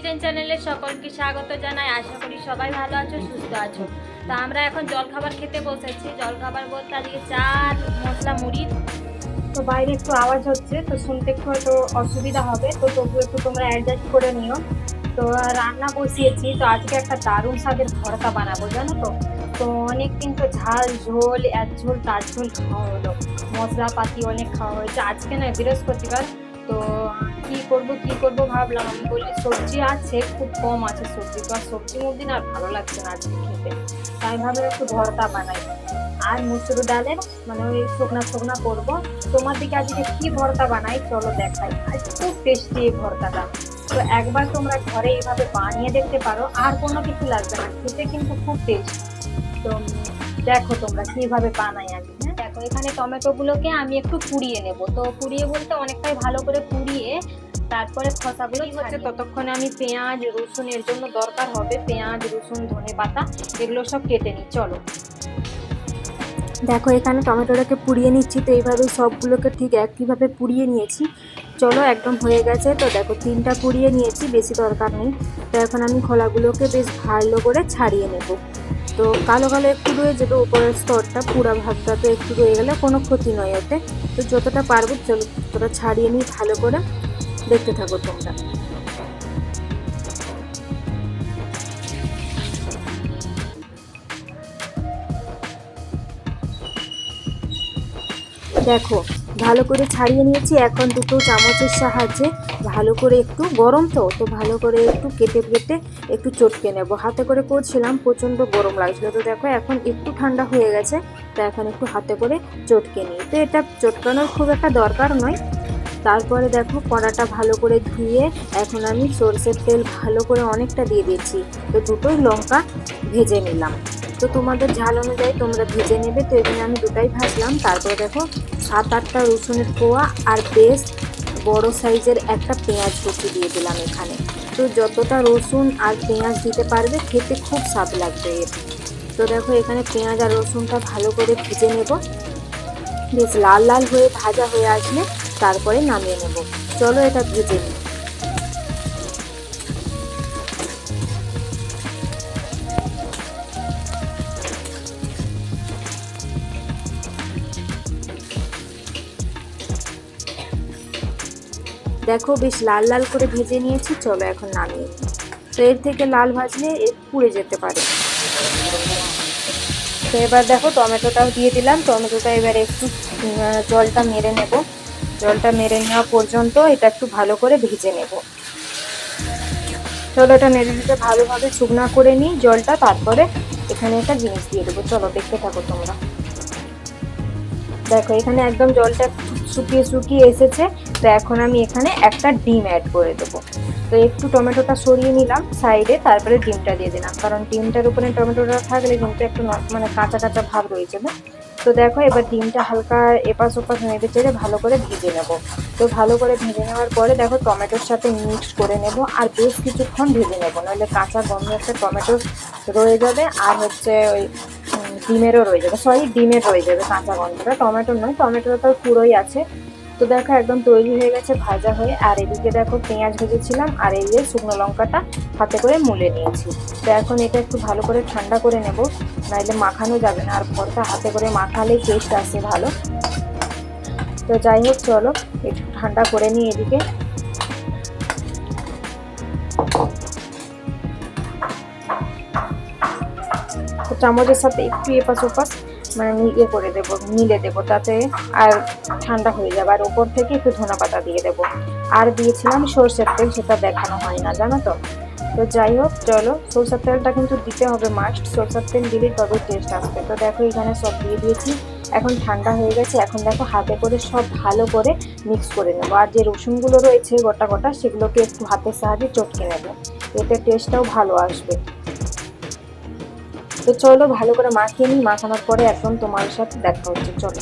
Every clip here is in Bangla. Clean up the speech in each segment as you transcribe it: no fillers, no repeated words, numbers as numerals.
কিচেন চ্যানেলে সকলকে স্বাগত জানাই। আশা করি সবাই ভালো আছো, সুস্থ আছো। তো আমরা এখন জলখাবার খেতে বসেছি। জলখাবার বলতে আজকে চার মশলা মুড়ি। তো বাইরে একটু আওয়াজ হচ্ছে, তো শুনতে একটু হয়তো অসুবিধা হবে, তো তবু একটু তোমরা অ্যাডজাস্ট করে নিও। তো রান্না বসিয়েছি, তো আজকে একটা দারুণ স্বাদের ভর্তা বানাবো, জানো তো। তো অনেক দিন তো ঝাল ঝোল এক ঝোল তার ঝোল খাওয়া হলো, মশলাপাতি অনেক খাওয়া হয়েছে। আজকে না বৃহস্পতিবার, তো কি করব ভাবলাম। আমি বলি সবজি আছে, খুব কম আছে সবজি, তো আর সবজি মুখ দিন আর ভালো লাগছে না আজকে খেতে। তাই ভাবলাম একটু ভর্তা বানাই। আর মুসুর ডালের মানে ওই শুকনা শুকনা করবো। তোমার দিকে আজকে কি ভর্তা বানাই চলো দেখাই। আর খুব টেস্টি এই ভর্তাটা। তো একবার তোমরা ঘরে এইভাবে বানিয়ে দেখতে পারো, আর কোনো কিছু লাগবে না, খেতে কিন্তু খুব টেস্টি। তো দেখো তোমরা কিভাবে বানাই আমি। হ্যাঁ দেখো, এখানে টমেটো গুলোকে আমি একটু পুড়িয়ে নেব। তো পুড়িয়ে বলতে অনেকটাই ভালো করে পুড়িয়ে তারপরে খোসাগুলো হচ্ছে, ততক্ষণে আমি পেঁয়াজ রসুনের জন্য দরকার হবে পেঁয়াজ রসুন ধনে পাতা এগুলো সব কেটে নিই। চলো দেখো, এখানে টমেটোটাকে পুড়িয়ে নিচ্ছি। তো এইভাবে সবগুলোকে ঠিক একইভাবে পুড়িয়ে নিয়েছি। চলো একদম হয়ে গেছে। তো দেখো 3টা পুড়িয়ে নিয়েছি, বেশি দরকার নেই। তো এখন আমি খোলাগুলোকে বেশ ভালো করে ছাড়িয়ে নেব। তো কালো কালো একটু রয়ে যাবে উপরের স্তরটা, পুরা ভাগটা তো একটু রয়ে গেলে কোনো ক্ষতি নয় ওতে। তো যতটা পারবো চলো ততটা ছাড়িয়ে নিই ভালো করে, দেখতে থাকো তোমরা। দেখো ভালো করে ছাড়িয়ে নিয়েছি। এখন দুটো চামচের সাহায্যে ভালো করে একটু গরম তো ভালো করে একটু কেটে কেটে একটু চটকে নেব। হাতে করে করছিলাম, প্রচণ্ড গরম লাগছিল। তো দেখো এখন একটু ঠান্ডা হয়ে গেছে, তো এখন একটু হাতে করে চটকে নিই। তো এটা চটকানোর খুব একটা দরকার নয়। তারপরে দেখো কড়াটা ভালো করে ধুয়ে এখন আমি সরষের তেল ভালো করে অনেকটা দিয়ে দিয়েছি। তো দুটোই লঙ্কা ভেজে নিলাম। তো তোমাদের ঝাল অনুযায়ী তোমরা ভেজে নেবে। তো এখানে আমি দুটাই ভাজলাম। তারপরে দেখো 7-8টা রসুনের কোয়া আর বেশ বড় সাইজের একটা পেঁয়াজ কুচি দিয়ে দিলাম এখানে। তো যতটা রসুন আর পেঁয়াজ দিতে পারবে খেতে খুব স্বাদ লাগবে এর। তো দেখো এখানে পেঁয়াজ আর রসুনটা ভালো করে ভেজে নেব। বেশ লাল লাল হয়ে ভাজা হয়ে আসলে তারপরে নামিয়ে নেব। চলো এটা ভেজে নিই। দেখো বেশ লাল লাল করে ভেজে নিয়েছি, চলো এখন নামিয়ে নিই। তো এর থেকে লাল ভাজলে পুড়ে যেতে পারে। তো এবার দেখো টমেটোটাও দিয়ে দিলাম। টমেটোটা এবার একটু জলটা মেরে নেব। জলটা মেরে নেওয়া পর্যন্ত এটা একটু ভালো করে ভেজে নেব। চলো এটা নেড়ে নেড়ে ভালোভাবে শুকনা করে নিই জলটা, তারপরে এখানে একটা জিনিস দিয়ে দেবো। চলো দেখতে থাকো তোমরা। দেখো এখানে একদম জলটা শুকিয়ে শুকিয়ে এসেছে। তো এখন আমি এখানে একটা ডিম অ্যাড করে দেবো। তো একটু টমেটোটা সরিয়ে নিলাম সাইডে, তারপরে ডিমটা দিয়ে দিলাম, কারণ ডিমটার উপরে টমেটোটা থাকলে কিন্তু একটু মানে কাঁচা কাঁচা ভাব রয়ে যাবে। তো দেখো এবার ডিমটা হালকা এপাশ ওপাশ নেড়ে চেড়ে ভালো করে ভেজে নেব। তো ভালো করে ভেজে নেওয়ার পরে দেখো টমেটোর সাথে মিক্স করে নেব আর বেশ কিছুক্ষণ ভেজে নেব, নাহলে কাঁচা গন্ধ একটা টমেটোর রয়ে যাবে। আর হচ্ছে ওই ডিমেরও রয়ে যাবে, ডিমের রয়ে যাবে কাঁচা গন্ধটা, টমেটোর নয়, টমেটোটা তো পুরোই আছে। তো দেখো একদম তৈরি হয়ে গেছে ভাজা হয়ে। আর এদিকে দেখো পেঁয়াজ ভেজেছিলাম আর এই যে শুকনো লঙ্কাটা হাতে করে মুলে নিয়েছি। তো এখন এটা একটু ভালো করে ঠান্ডা করে নেব, নাইলে মাখানো যাবে না। আর ভর্তা হাতে করে মাখালেই টেস্ট আসে ভালো। তো যাই হোক চলো একটু ঠান্ডা করে নিই এদিকে। তো চামচের সাথে একটু এপাশ ওপাশ মানে ইয়ে করে দেবো, মিলে দেবো, তাতে আর ঠান্ডা হয়ে যাবে। আর ওপর থেকে একটু ধনেপাতা দিয়ে দেবো। আর দিয়েছিলাম সরষের তেল, সেটা দেখানো হয় না জানো তো। তো যাই হোক চলো, সরষের তেলটা কিন্তু দিতে হবে মাস্ট, সরষের তেল দিলেই তবে টেস্ট আসবে। তো দেখো এখানে সব দিয়ে দিয়েছি, এখন ঠান্ডা হয়ে গেছে। এখন দেখো হাতে করে সব ভালো করে মিক্স করে নেবো। আর যে রসুনগুলো রয়েছে গোটা গোটা সেগুলোকে একটু হাতের সাহায্যে চটকে নেবো, এতে টেস্টটাও ভালো আসবে। তো চলো ভালো করে মাখিয়ে নিই, মাখানোর পরে একদম তোমার সাথে দেখা হচ্ছে। চলো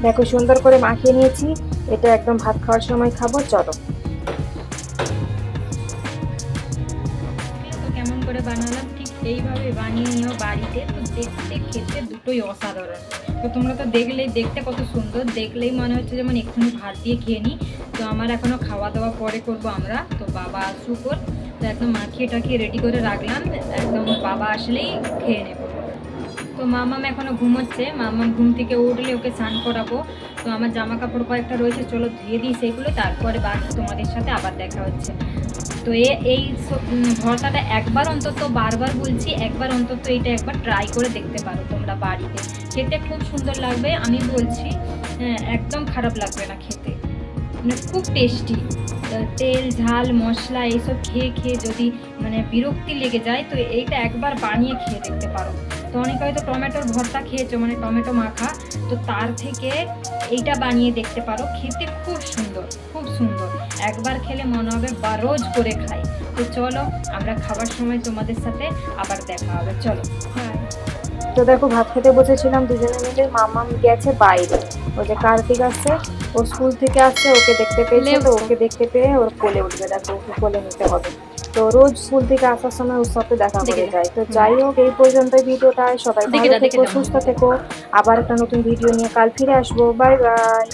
দেখো সুন্দর করে মাখিয়ে নিয়েছি, এটা একদম ভাত খাওয়ার সময় খাবো। চলো করে বানালাম, ঠিক এইভাবে বানিয়ে নিও বাড়িতে। তো দেখতে খেতে দুটোই অসাধারণ। তো তোমরা তো দেখতে কত সুন্দর, দেখলেই মনে হচ্ছে যেমন এক্ষুনি ভাত দিয়ে খেয়ে নিই। তো আমার এখনও খাওয়া দাওয়া পরে করব আমরা, তো বাবা আসুক ওর, তো একদম মাখিয়ে টাখিয়ে রেডি করে রাখলাম, একদম বাবা আসলেই খেয়ে নেব। তো মামাম এখনও ঘুমোচ্ছে, মামাম ঘুম থেকে উঠলে ওকে স্নান করাবো। তো আমার জামা কাপড় কয়েকটা রয়েছে, চলো ধুয়ে দিই সেগুলো, তারপরে বাকি তোমাদের সাথে আবার দেখা হচ্ছে। তো এই ভর্তাটা একবার অন্তত, বারবার বলছি একবার অন্তত এইটা একবার ট্রাই করে দেখতে পারো তোমরা বাড়িতে, খেতে খুব সুন্দর লাগবে আমি বলছি, একদম খারাপ লাগবে না খেতে, মানে খুব টেস্টি। তেল ঝাল মশলা এইসব খেয়ে খেয়ে যদি মানে বিরক্তি লেগে যায়, তো এইটা একবার বানিয়ে খেয়ে দেখতে পারো। তো অনেকে হয়তো টমেটোর ভর্তা খেয়েছো, মানে টমেটো মাখা, তো তার থেকে এইটা বানিয়ে দেখতে পারো, খেতে খুব সুন্দর খুব সুন্দর। একবার খেলে মনে হবে বা রোজ করে খাই। তো চলো আমরা খাবার সময় তোমাদের সাথে আবার দেখা হবে, চলো। হ্যাঁ, তো দেখো ভাত খেতে বসেছিলাম দুজনে মিলে, মামাম গেছে বাইরে, ওই যে কার্তিক আসছে, ও স্কুল থেকে আসছে, ওকে দেখতে পেয়েছে, তো ওকে দেখতে পেয়ে ওর কোলে উঠবে, দেখো ওকে কোলে নিতে হবে। তো রোজ স্কুল থেকে আসার সময় ওর সাথে দেখা করে যায়। তো যাই হোক, এই পর্যন্ত ভিডিওটা, সবাই ভালো থেকো, সুস্থ থেকো, আবার একটা নতুন ভিডিও নিয়ে কাল ফিরে আসবো, বাই বাই।